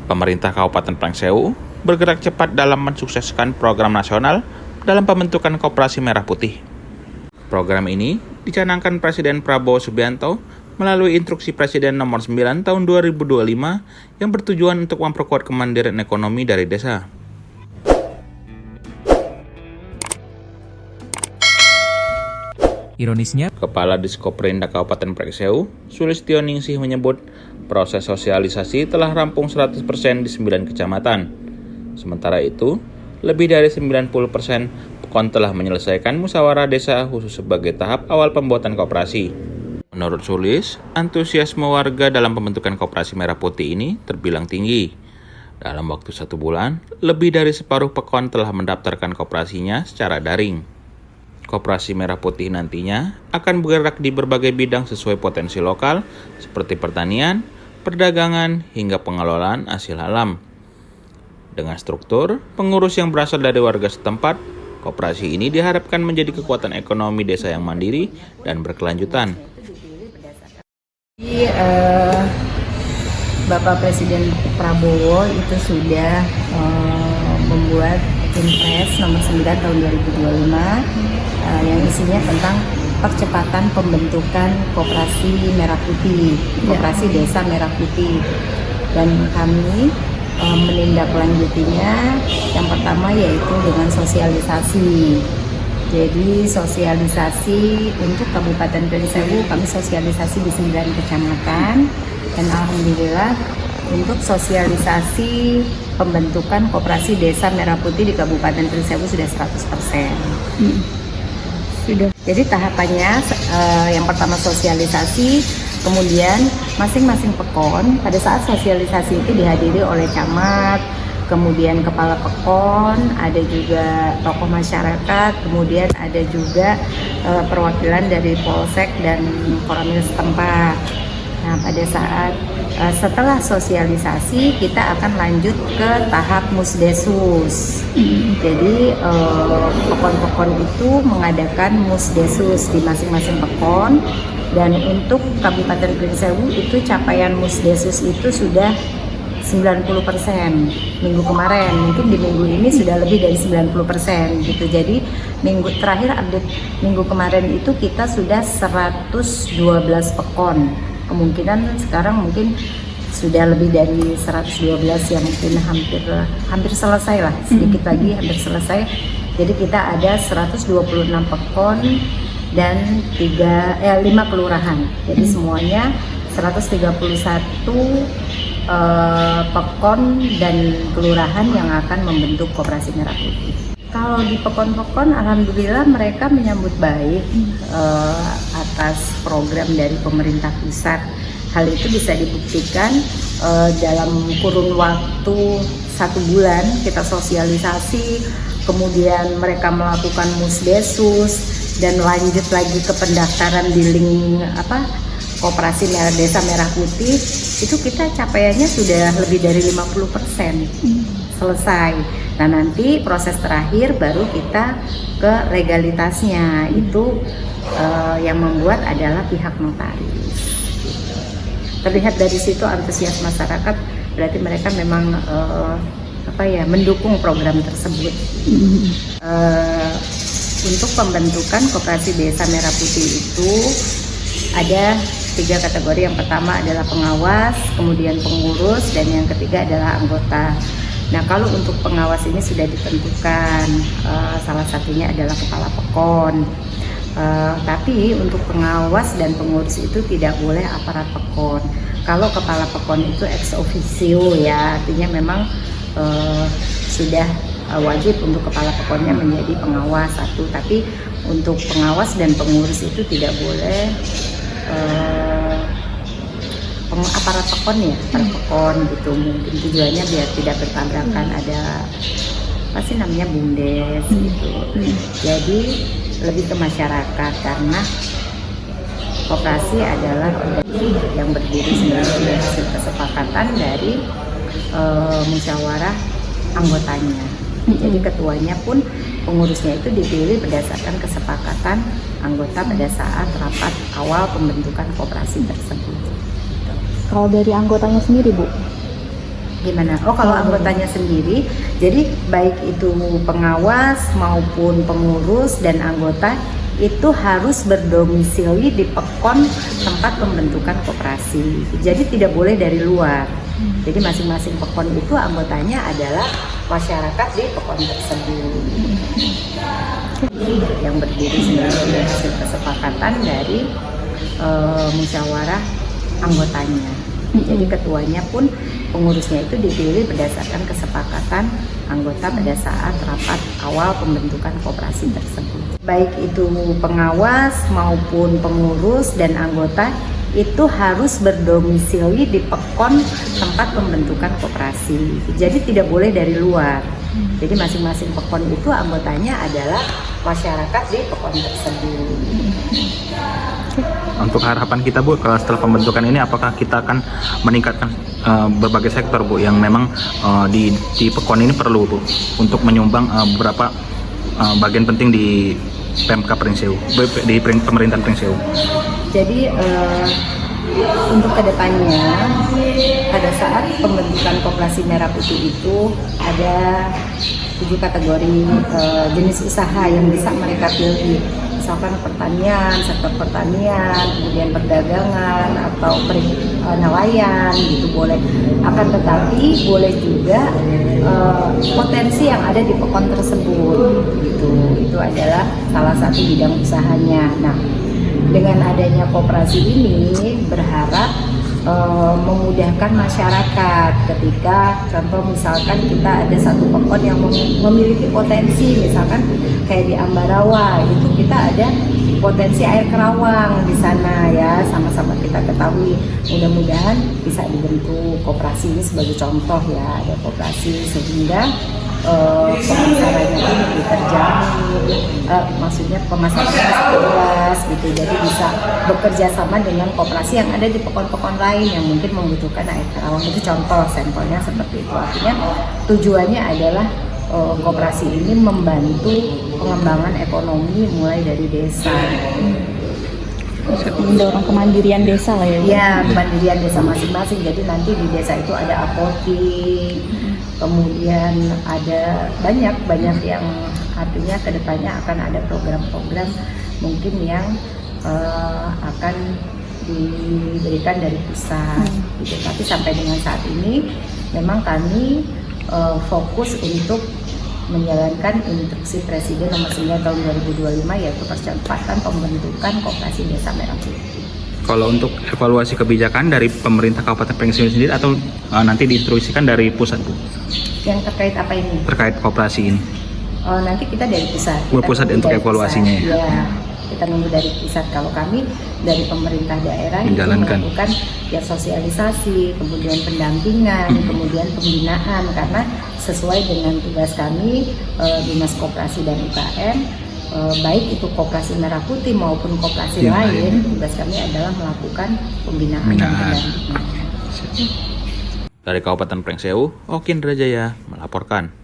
Pemerintah Kabupaten Pringsewu bergerak cepat dalam mensukseskan program nasional dalam pembentukan Koperasi Merah Putih. Program ini dicanangkan Presiden Prabowo Subianto melalui Instruksi Presiden Nomor 9 Tahun 2025 yang bertujuan untuk memperkuat kemandirian ekonomi dari desa. Ironisnya, Kepala Diskoperindak Kabupaten Pringsewu, Sulistyo Ningsih menyebut proses sosialisasi telah rampung 100% di 9 kecamatan. Sementara itu, lebih dari 90% PEKON telah menyelesaikan musyawarah desa khusus sebagai tahap awal pembuatan koperasi. Menurut Sulis, antusiasme warga dalam pembentukan Koperasi Merah Putih ini terbilang tinggi. Dalam waktu 1 bulan, lebih dari separuh PEKON telah mendaftarkan koperasinya secara daring. Koperasi Merah Putih nantinya akan bergerak di berbagai bidang sesuai potensi lokal seperti pertanian, perdagangan, hingga pengelolaan hasil alam. Dengan struktur pengurus yang berasal dari warga setempat, koperasi ini diharapkan menjadi kekuatan ekonomi desa yang mandiri dan berkelanjutan. Jadi, Bapak Presiden Prabowo itu sudah membuat Impres nomor 9 tahun 2025 yang isinya tentang percepatan pembentukan Koperasi Merah Putih, Koperasi Desa Merah Putih. Dan kami menindaklanjutinya yang pertama yaitu dengan sosialisasi. Jadi sosialisasi untuk Kabupaten Pringsewu kami sosialisasi di 9 kecamatan dan alhamdulillah untuk sosialisasi pembentukan Koperasi Desa Merah Putih di Kabupaten Pringsewu sudah 100%. Sudah. Jadi tahapannya yang pertama sosialisasi, kemudian masing-masing PEKON pada saat sosialisasi itu dihadiri oleh camat, kemudian kepala PEKON, ada juga tokoh masyarakat, kemudian ada juga perwakilan dari Polsek dan Koramil setempat. Nah, pada saat setelah sosialisasi kita akan lanjut ke tahap musdesus. Jadi PEKON-PEKON itu mengadakan musdesus di masing-masing PEKON, dan untuk Kabupaten Pringsewu itu capaian musdesus itu sudah 90% minggu kemarin, mungkin di minggu ini sudah lebih dari 90% gitu. Jadi minggu terakhir update minggu kemarin itu kita sudah 112 PEKON. Kemungkinan sekarang mungkin sudah lebih dari 112 yang mungkin hampir selesai lah, sedikit lagi hampir selesai. Jadi kita ada 126 PEKON dan 5 kelurahan. Jadi semuanya 131 PEKON dan kelurahan yang akan membentuk Koperasi Merah Putih. Kalau di PEKON-PEKON, alhamdulillah mereka menyambut baik atas program dari pemerintah pusat. Hal itu bisa dibuktikan dalam kurun waktu 1 bulan kita sosialisasi, kemudian mereka melakukan musdesus dan lanjut lagi ke pendaftaran di link Koperasi Desa Merah Putih. Itu kita capaiannya sudah lebih dari 50% selesai. Nah, nanti proses terakhir baru kita ke legalitasnya, itu yang membuat adalah pihak notaris. Terlihat dari situ antusias masyarakat, berarti mereka memang mendukung program tersebut. Untuk pembentukan Koperasi Desa Merah Putih itu ada 3 kategori. Yang pertama adalah pengawas, kemudian pengurus, dan yang ketiga adalah anggota. Nah, kalau untuk pengawas ini sudah ditentukan, salah satunya adalah kepala PEKON. Tapi untuk pengawas dan pengurus itu tidak boleh aparat PEKON. Kalau kepala PEKON itu ex officio ya, artinya memang sudah wajib untuk kepala PEKONnya menjadi pengawas satu. Tapi untuk pengawas dan pengurus itu tidak boleh aparat PEKON ya, aparat PEKON gitu. Mungkin tujuannya biar tidak bertabrakan, ada BUMDes gitu. Jadi lebih ke masyarakat, karena koperasi adalah organisasi yang berdiri sebagai hasil kesepakatan dari musyawarah anggotanya. Jadi ketuanya pun pengurusnya itu dipilih berdasarkan kesepakatan anggota pada saat rapat awal pembentukan koperasi tersebut. Kalau dari anggotanya sendiri, Bu? Gimana? Oh, kalau anggotanya sendiri, jadi baik itu pengawas maupun pengurus dan anggota itu harus berdomisili di pekon tempat pembentukan koperasi. Jadi tidak boleh dari luar. Jadi masing-masing pekon itu anggotanya adalah masyarakat di pekon tersebut. Yang berdiri sendiri dari hasil kesepakatan dari musyawarah anggotanya. Jadi ketuanya pun pengurusnya itu dipilih berdasarkan kesepakatan anggota pada saat rapat awal pembentukan koperasi tersebut. Baik itu pengawas maupun pengurus dan anggota itu harus berdomisili di pekon tempat pembentukan koperasi. Jadi tidak boleh dari luar. Jadi masing-masing pekon itu anggotanya adalah masyarakat di pekon tersebut. Untuk harapan kita Bu, kalau setelah pembentukan ini apakah kita akan meningkatkan berbagai sektor Bu yang memang di Pekon ini perlu Bu untuk menyumbang beberapa bagian penting di PMK Pringsewu, di pemerintahan Pringsewu. Jadi untuk kedepannya pada saat pembentukan koperasi merah putih itu ada 7 kategori jenis usaha yang bisa mereka pilih. Misalkan pertanian, sektor pertanian, kemudian perdagangan atau nelayan gitu boleh. Akan tetapi boleh juga potensi yang ada di pekon tersebut gitu. Itu adalah salah satu bidang usahanya. Nah, dengan adanya koperasi ini berharap memudahkan masyarakat ketika contoh misalkan kita ada satu pekon yang memiliki potensi, misalkan kayak di Ambarawa itu kita ada potensi air kerawang di sana ya, sama-sama kita ketahui. Mudah-mudahan bisa dibentuk koperasi ini sebagai contoh ya, ada koperasi sehingga pemasarannya ini lebih terjamin, maksudnya pemasarannya jelas gitu, jadi bisa bekerja sama dengan koperasi yang ada di pekon-pekon lain yang mungkin membutuhkan air kerawang. Itu contoh sampelnya seperti itu. Artinya tujuannya adalah koperasi ini membantu pengembangan ekonomi mulai dari desa. Mendorong kemandirian desa lah ya. Ya, kemandirian desa masing-masing. Jadi nanti di desa itu ada apotik, kemudian ada banyak yang artinya kedepannya akan ada program-program mungkin yang akan diberikan dari pusat. Gitu. Tapi sampai dengan saat ini memang kami fokus untuk menjalankan instruksi Presiden nomor 9 tahun 2025 yaitu percepatan pembentukan koperasi desa merah putih. Kalau untuk evaluasi kebijakan dari pemerintah Kabupaten Pringsewu sendiri atau nanti diinstruksikan dari pusat Bu? Yang terkait apa ini? Terkait koperasi ini. Nanti kita dari pusat. Pusat untuk evaluasinya pusat. Ya. Kita nunggu dari pusat. Kalau kami dari pemerintah daerah itu melakukan ya sosialisasi, kemudian pendampingan, kemudian pembinaan karena sesuai dengan tugas kami Dinas Koperasi dan UKM, baik itu koperasi merah putih maupun koperasi lain, tugas kami adalah melakukan pembinaan. Dari Kabupaten Pringsewu, Okin Rajaya melaporkan.